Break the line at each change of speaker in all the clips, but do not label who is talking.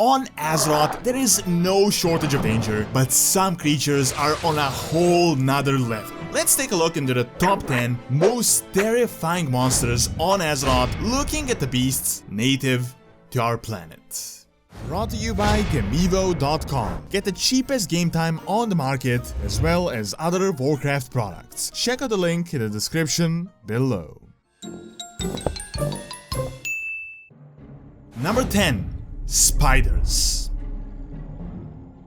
On Azeroth, there is no shortage of danger, but some creatures are on a whole nother level. Let's take a look into the top 10 most terrifying monsters on Azeroth, looking at the beasts native to our planet. Brought to you by Gamevo.com. Get the cheapest game time on the market, as well as other Warcraft products. Check out the link in the description below. Number 10. Spiders.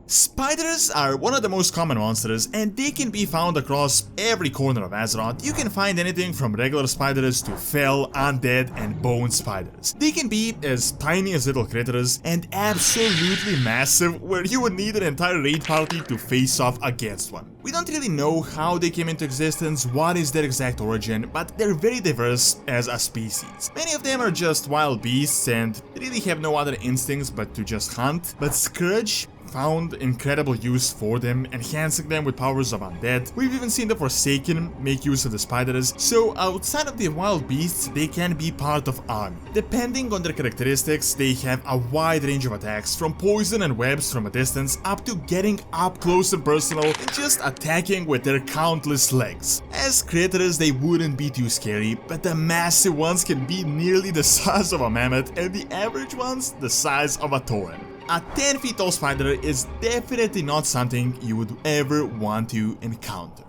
Spiders are one of the most common monsters, and they can be found across every corner of Azeroth. You can find anything from regular spiders to fell, undead, and bone spiders. They can be as tiny as little critters and absolutely massive, where you would need an entire raid party to face off against one. We don't really know how they came into existence, what is their exact origin, but they're very diverse as a species. Many of them are just wild beasts and really have no other instincts but to just hunt, but Scourge found incredible use for them, enhancing them with powers of undead. We've even seen the Forsaken make use of the spiders, so outside of the wild beasts, they can be part of army. Depending on their characteristics, they have a wide range of attacks, from poison and webs from a distance up to getting up close and personal and just attacking with their countless legs. As critters, they wouldn't be too scary, but the massive ones can be nearly the size of a mammoth and the average ones the size of a tauren. A 10 feet tall spider is definitely not something you would ever want to encounter.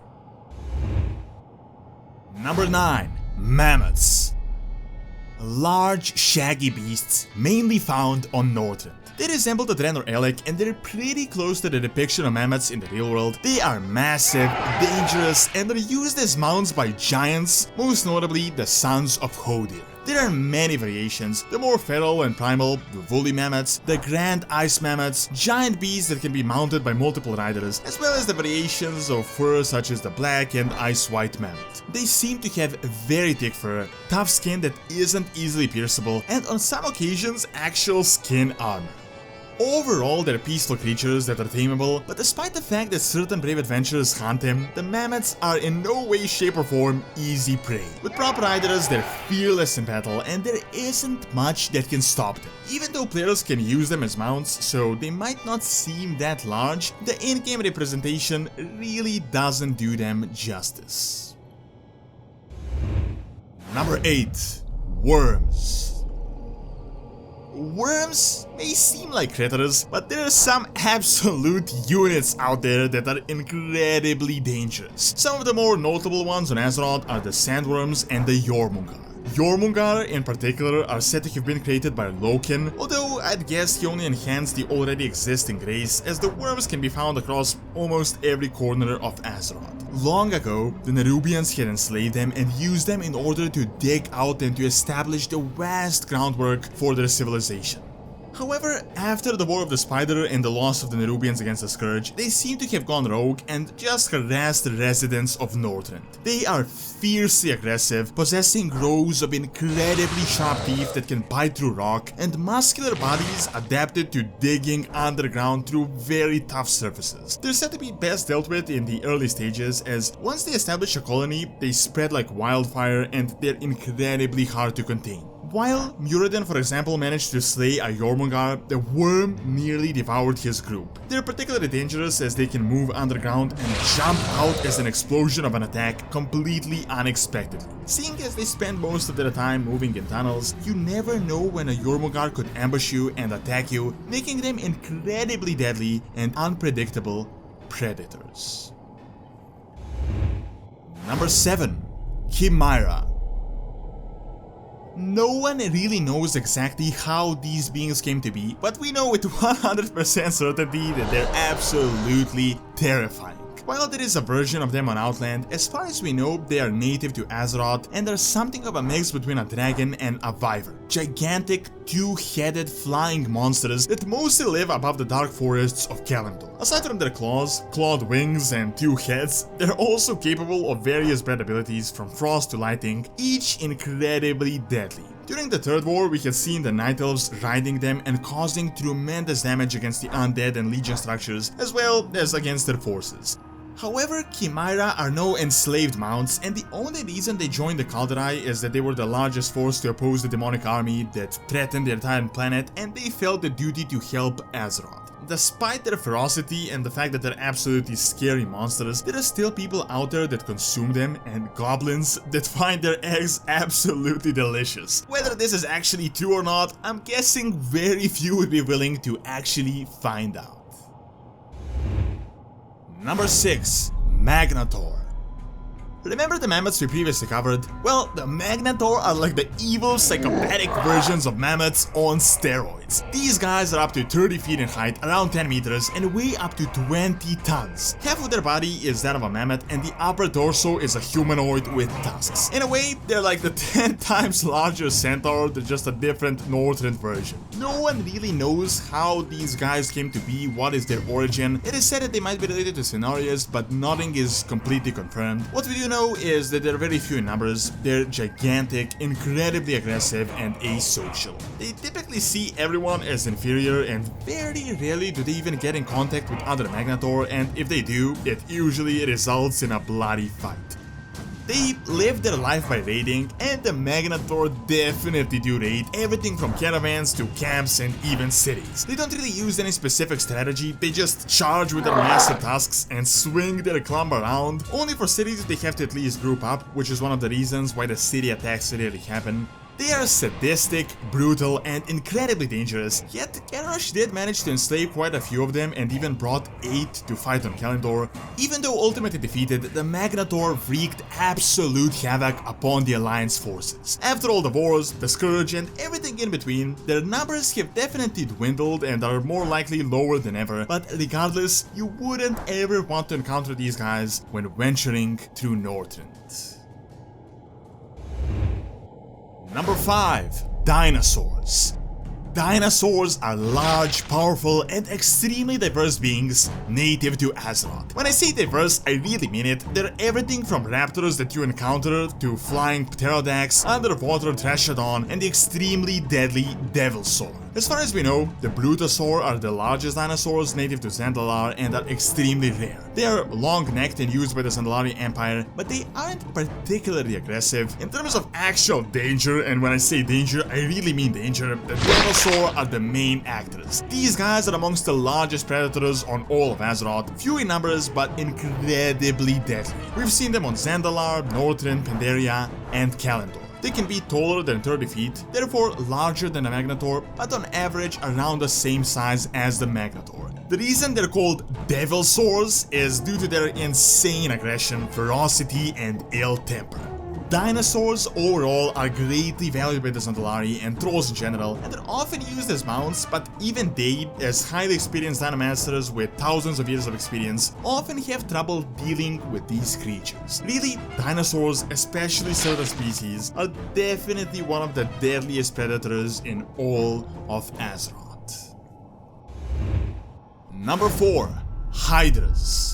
Number 9. Mammoths. Large, shaggy beasts mainly found on Northrend. They resemble the Draenor Elec, and they're pretty close to the depiction of mammoths in the real world. They are massive, dangerous, and are used as mounts by giants, most notably the Sons of Hodir. There are many variations, the more feral and primal, the woolly mammoths, the grand ice mammoths, giant beasts that can be mounted by multiple riders, as well as the variations of fur such as the black and ice white mammoth. They seem to have very thick fur, tough skin that isn't easily pierceable, and on some occasions actual skin armor. Overall, they're peaceful creatures that are tameable, but despite the fact that certain brave adventurers hunt them, the mammoths are in no way, shape or form easy prey. With proper riders, they're fearless in battle, and there isn't much that can stop them. Even though players can use them as mounts, so they might not seem that large, the in-game representation really doesn't do them justice. Number 8. Worms. Worms may seem like critters, but there are some absolute units out there that are incredibly dangerous. Some of the more notable ones on Azeroth are the Sandworms and the Jormungandr. Jormungandr in particular are said to have been created by Loken, although I'd guess he only enhanced the already existing race, as the worms can be found across almost every corner of Azeroth. Long ago, the Nerubians had enslaved them and used them in order to dig out and to establish the vast groundwork for their civilization. However, after the War of the Spider and the loss of the Nerubians against the Scourge, they seem to have gone rogue and just harassed the residents of Northrend. They are fiercely aggressive, possessing rows of incredibly sharp teeth that can bite through rock, and muscular bodies adapted to digging underground through very tough surfaces. They're said to be best dealt with in the early stages, as once they establish a colony, they spread like wildfire and they're incredibly hard to contain. While Muradin, for example, managed to slay a Jormungandr, the worm nearly devoured his group. They're particularly dangerous as they can move underground and jump out as an explosion of an attack completely unexpectedly. Seeing as they spend most of their time moving in tunnels, you never know when a Jormungandr could ambush you and attack you, making them incredibly deadly and unpredictable predators. Number 7. Chimera. No one really knows exactly how these beings came to be, but we know with 100% certainty that they're absolutely terrifying. While there is a version of them on Outland, as far as we know, they are native to Azeroth and are something of a mix between a dragon and a wyvern. Gigantic, two-headed flying monsters that mostly live above the dark forests of Kalimdor. Aside from their claws, clawed wings, and two heads, they're also capable of various breath abilities from frost to lightning, each incredibly deadly. During the Third War, we had seen the Night Elves riding them and causing tremendous damage against the undead and legion structures, as well as against their forces. However, Chimera are no enslaved mounts, and the only reason they joined the Kalderae is that they were the largest force to oppose the demonic army that threatened their entire planet, and they felt the duty to help Azeroth. Despite their ferocity and the fact that they're absolutely scary monsters, there are still people out there that consume them, and goblins that find their eggs absolutely delicious. Whether this is actually true or not, I'm guessing very few would be willing to actually find out. Number 6. Magnetor. Remember the mammoths we previously covered? Well, the Magnetor are like the evil, psychopathic versions of mammoths on steroids. These guys are up to 30 feet in height, around 10 meters, and weigh up to 20 tons. Half of their body is that of a mammoth, and the upper torso is a humanoid with tusks. In a way, they're like the 10 times larger centaur, they're just a different Northrend version. No one really knows how these guys came to be, what is their origin. It is said that they might be related to scenarios, but nothing is completely confirmed. What we do know is that they're very few in numbers, they're gigantic, incredibly aggressive, and asocial. They typically see everyone as inferior, and very rarely do they even get in contact with other Magnetor, and if they do, it usually results in a bloody fight. They live their life by raiding, and the Magnetor definitely do raid everything from caravans to camps and even cities. They don't really use any specific strategy, they just charge with their massive tusks and swing their clump around. Only for cities they have to at least group up, which is one of the reasons why the city attacks rarely happen. They are sadistic, brutal, and incredibly dangerous, yet Garrosh did manage to enslave quite a few of them and even brought 8 to fight on Kalendor. Even though ultimately defeated, the Magnetor wreaked absolute havoc upon the Alliance forces. After all the wars, the Scourge, and everything in between, their numbers have definitely dwindled and are more likely lower than ever, but regardless, you wouldn't ever want to encounter these guys when venturing through Northrend. Number 5. Dinosaurs. Dinosaurs are large, powerful, and extremely diverse beings native to Azeroth. When I say diverse, I really mean it. They're everything from raptors that you encounter to flying pterodactyls, underwater Trashadon, and the extremely deadly Devilsaur. As far as we know, the Brutasaur are the largest dinosaurs native to Zandalar and are extremely rare. They are long-necked and used by the Zandalari Empire, but they aren't particularly aggressive. In terms of actual danger, and when I say danger, I really mean danger, the Devilsaur are the main actors. These guys are amongst the largest predators on all of Azeroth, few in numbers but incredibly deadly. We've seen them on Zandalar, Northrend, Pandaria, and Kalendor. They can be taller than 30 feet, therefore larger than a Magnetor, but on average around the same size as the Magnetor. The reason they're called Devilsaurs is due to their insane aggression, ferocity, and ill temper. Dinosaurs overall are greatly valued by the Zandalari and trolls in general, and they're often used as mounts, but even they, as highly experienced Dinomasters with thousands of years of experience, often have trouble dealing with these creatures. Really, dinosaurs, especially certain species, are definitely one of the deadliest predators in all of Azeroth. Number 4. Hydras.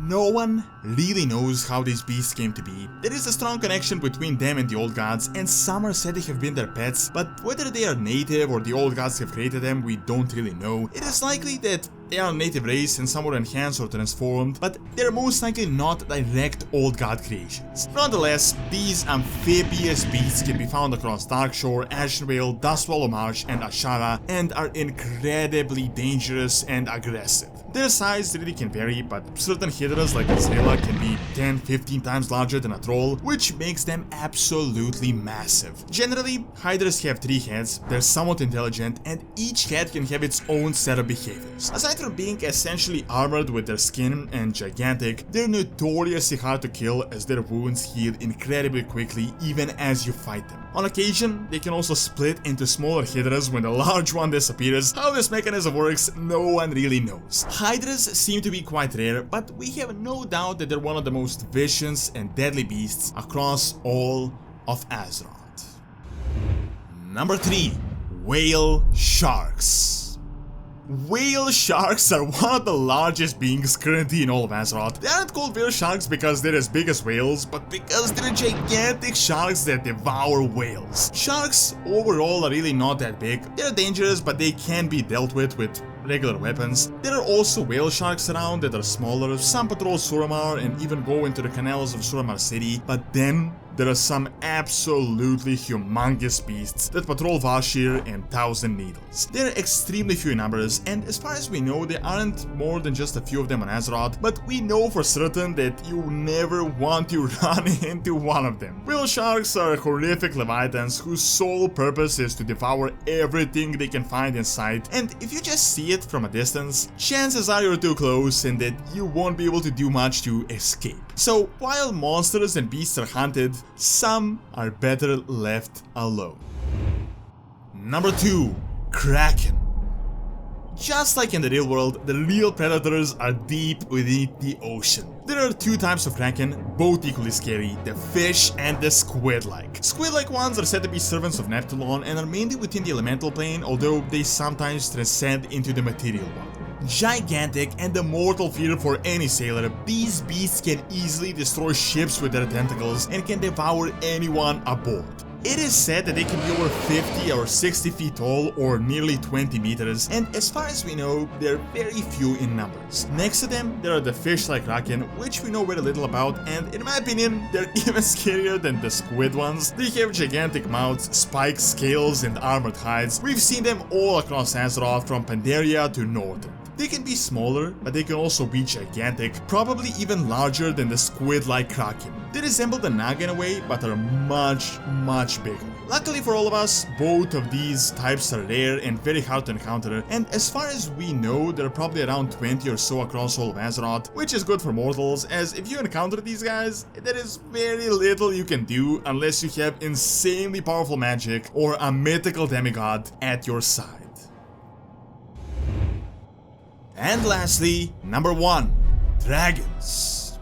No one really knows how these beasts came to be. There is a strong connection between them and the old gods, and some are said to have been their pets, but whether they are native or the old gods have created them, we don't really know. It is likely that they are a native race and some were enhanced or transformed, but they're most likely not direct old god creations. Nonetheless, these amphibious beasts can be found across Darkshore, Ashenvale, Dustwallow Marsh, and Ashara, and are incredibly dangerous and aggressive. Their size really can vary, but certain hydras like Azrela can be 10-15 times larger than a troll, which makes them absolutely massive. Generally, hydras have 3 heads, they're somewhat intelligent, and each head can have its own set of behaviors. Aside from being essentially armored with their skin and gigantic, they're notoriously hard to kill as their wounds heal incredibly quickly even as you fight them. On occasion, they can also split into smaller hydras when the large one disappears. How this mechanism works, no one really knows. Hydras seem to be quite rare, but we have no doubt that they're one of the most vicious and deadly beasts across all of Azeroth. Number 3. Whale Sharks. Whale sharks are one of the largest beings currently in all of Azeroth. They aren't called whale sharks because they're as big as whales, but because they're gigantic sharks that devour whales. Sharks overall are really not that big. They're dangerous, but they can be dealt with regular weapons. There are also whale sharks around that are smaller, some patrol Suramar and even go into the canals of Suramar City, but then there are some absolutely humongous beasts that patrol Vash'jir and Thousand Needles. They're extremely few in numbers, and as far as we know, there aren't more than just a few of them on Azeroth, but we know for certain that you never want to run into one of them. Whale sharks are horrific leviathans whose sole purpose is to devour everything they can find in sight, and if you just see it from a distance, chances are you're too close and that you won't be able to do much to escape. So while monsters and beasts are hunted, some are better left alone. Number 2. Kraken. Just like in the real world, the real predators are deep within the ocean. There are 2 types of Kraken, both equally scary, the fish and the squid-like. Squid-like ones are said to be servants of Neptulon and are mainly within the elemental plane, although they sometimes transcend into the material one. Gigantic and a mortal fear for any sailor, these beasts can easily destroy ships with their tentacles and can devour anyone aboard. It is said that they can be over 50 or 60 feet tall or nearly 20 meters, and as far as we know, they're very few in numbers. Next to them, there are the fish-like Kraken, which we know very little about, and in my opinion, they're even scarier than the squid ones. They have gigantic mouths, spikes, scales, and armored hides. We've seen them all across Azeroth, from Pandaria to Northrend. They can be smaller, but they can also be gigantic, probably even larger than the squid-like Kraken. They resemble the Naga in a way, but are much bigger. Luckily for all of us, both of these types are rare and very hard to encounter, and as far as we know, there are probably around 20 or so across all of Azeroth, which is good for mortals, as if you encounter these guys, there is very little you can do unless you have insanely powerful magic or a mythical demigod at your side. And lastly, number 1. Dragons.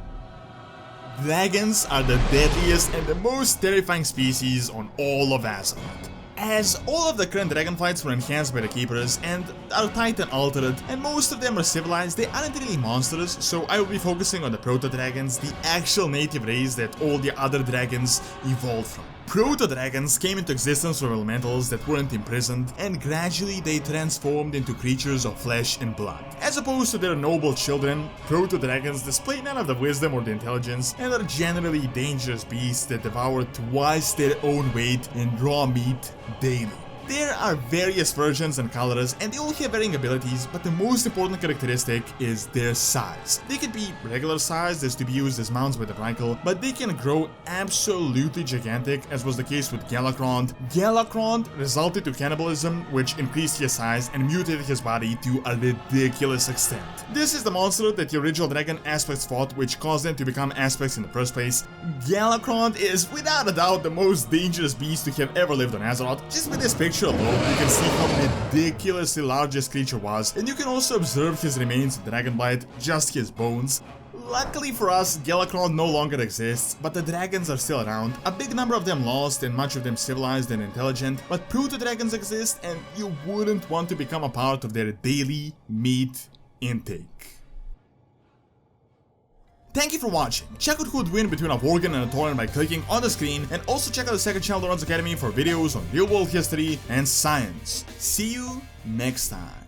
Dragons are the deadliest and the most terrifying species on all of Azeroth. As all of the current dragon fights were enhanced by the keepers and are Titan altered, and most of them are civilized, they aren't really monsters, so I will be focusing on the proto-dragons, the actual native race that all the other dragons evolved from. Proto-dragons came into existence from elementals that weren't imprisoned, and gradually they transformed into creatures of flesh and blood. As opposed to their noble children, proto-dragons display none of the wisdom or the intelligence, and are generally dangerous beasts that devour twice their own weight and raw meat daily. There are various versions and colors, and they all have varying abilities, but the most important characteristic is their size. They can be regular sized as to be used as mounts by the Vrykle, but they can grow absolutely gigantic, as was the case with Galakrond. Galakrond resulted to cannibalism, which increased his size and mutated his body to a ridiculous extent. This is the monster that the original dragon aspects fought, which caused them to become aspects in the first place. Galakrond is without a doubt the most dangerous beast to have ever lived on Azeroth. Just with this picture alone, you can see how ridiculously large this creature was, and you can also observe his remains in Dragonblight, just his bones. Luckily for us, Galakrond no longer exists, but the dragons are still around. A big number of them lost and much of them civilized and intelligent, but proto-dragons exist and you wouldn't want to become a part of their daily meat intake. Thank you for watching. Check out who would win between a Worgen and a Tauren by clicking on the screen, and also check out the second channel, Doronsmovies Academy, for videos on real world history and science. See you next time.